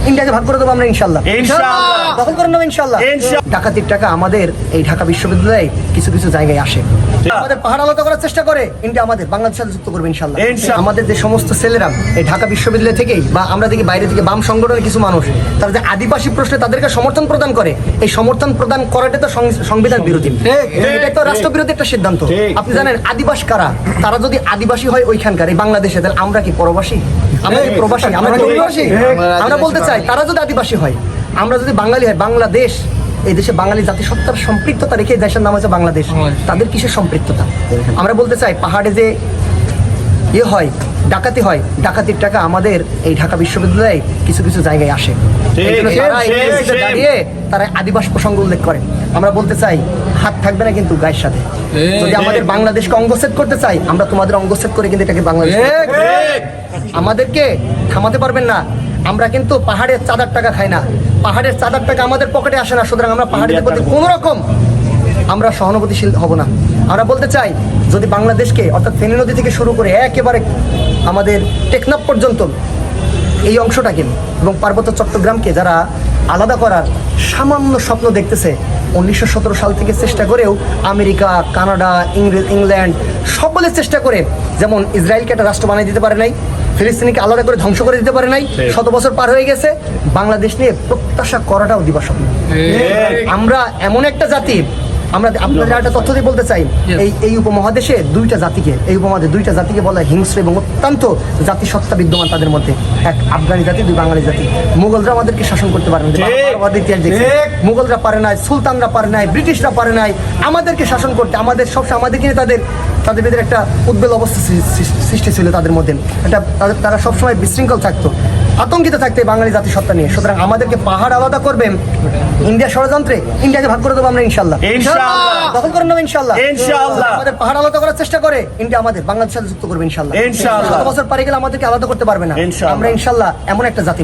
ইন্ডিয়াকে ভাগ করে দেবো আমরা ইনশাল্লাহ, দখল করে নেবো ইনশাল্লাহ। ডাকাতির টাকা আমাদের এই ঢাকা বিশ্ববিদ্যালয়ে কিছু কিছু জায়গায় আসে, আমাদের পাহাড় আলাদা করার চেষ্টা করে ইন্ডিয়া আমাদের বাংলাদেশের সাথে যুক্ত করবে ইনশাল্লাহ। আমাদের যে সমস্ত ছেলেরা এই ঢাকা বিশ্ববিদ্যালয় থেকেই বা আমরা দেখি বাইরে থেকে বাম সংগঠনের কিছু মানুষ তারা যে আদিবাসী প্রশ্নে তাদেরকে সমর্থন প্রদান করে, এই সমর্থন প্রদান করাটা তো সংবিধান বিরোধী, এটা তো রাষ্ট্রবিরোধী একটা সিদ্ধান্ত। আপনি জানেন আদিবাসী কারা? তারা যদি আদিবাসী হয় ওইখানকার এই বাংলাদেশে, তাহলে আমরা কি পরবাসী? আমরা কি প্রবাসী? আমরা কি অভিবাসী? আমরা বলতে চাই তারা যদি আদিবাসী হয়, আমরা যদি বাঙালি হয়, বাংলাদেশ এই দেশে বাঙালি জাতিসত্তার সম্পৃক্ততা রেখে দেশের নাম হচ্ছে বাংলাদেশ, তাদের কিসের সম্পৃক্ততা? আমরা বলতে চাই পাহাড়ে যে হয় ডাকাতি হয়, ডাকাতির টাকা আমাদের এই ঢাকা বিশ্ববিদ্যালয়ে কিছু কিছু জায়গায় আসে, দাঁড়িয়ে তারা আদিবাসী প্রসঙ্গ উল্লেখ করে। আমরা বলতে চাই হাত থাকবে না কিন্তু গায়ের সাথে। যদি আমাদের বাংলাদেশকে অঙ্গচ্ছেদ করতে চাই, আমরা তোমাদের অঙ্গচ্ছেদ করে কিন্তু এটাকে বাংলাদেশ, আমাদেরকে থামাতে পারবেন না। আমরা কিন্তু পাহাড়ের চাঁদার টাকা খাই না, পাহাড়ের চাঁদার টাকা আমাদের পকেটে আসে না, সুতরাং আমরা পাহাড়িদের প্রতি কোনো রকম আমরা সহানুভূতিশীল হব না। আমরা বলতে চাই যদি বাংলাদেশকে অর্থাৎ ফেনী নদী থেকে শুরু করে একেবারে আমাদের টেকনাফ পর্যন্ত এই অংশটাকে এবং পার্বত্য চট্টগ্রামকে যারা আলাদা করার সামান্য স্বপ্ন দেখতেছে, 1917 সাল থেকে চেষ্টা করেও আমেরিকা, কানাডা, ইংল্যান্ড সকলে চেষ্টা করে, যেমন ইসরায়েলকে একটা রাষ্ট্র বানিয়ে দিতে পারে নাই, ফিলিস্তিনিকে আলাদা করে ধ্বংস করে দিতে পারে নাই, 100 বছর পার হয়ে গেছে, বাংলাদেশ নিয়ে প্রত্যাশা করাটাও দিবা স্বপ্ন। আমরা এমন একটা জাতি, আমরা আপনাদের একটা তথ্য দিয়ে বলতে চাই, এই উপমহাদেশে দুইটা জাতিকে বলা হয় হিংস্র এবং অত্যন্ত জাতিসত্তা বিদ্যমান তাদের মধ্যে। এক আফগানি জাতি, দুই বাঙালি জাতি। মুঘলরা আমাদেরকে শাসন করতে পারে না, মুঘলরা পারে নাই, সুলতানরা পারে নাই, ব্রিটিশরা পারে নাই আমাদেরকে শাসন করতে। আমাদেরকে নিয়ে তাদের ভিতরে একটা উদ্বেগ অবস্থা সৃষ্টি ছিল তাদের মধ্যে, তারা সবসময় বিশৃঙ্খল থাকতো, আতঙ্কিত থাকতে বাঙালি জাতিসত্তা নিয়ে। সুতরাং আমাদেরকে পাহাড় আলাদা করবেন ইন্ডিয়া ষড়যন্ত্রে, ইন্ডিয়াকে ভাগ করে দেবো আমরা ইনশাল্লাহ, দখল করে নেবো ইনশাল্লাহ। আমাদের পাহাড় আলাদা করার চেষ্টা করে ইন্ডিয়া আমাদের বাংলাদেশের সাথে যুক্ত করবে ইনশাল্লাহ। 100 বছর পারে গেলে আমাদেরকে আলাদা করতে পারবে না। আমরা ইনশাল্লাহ এমন একটা জাতি।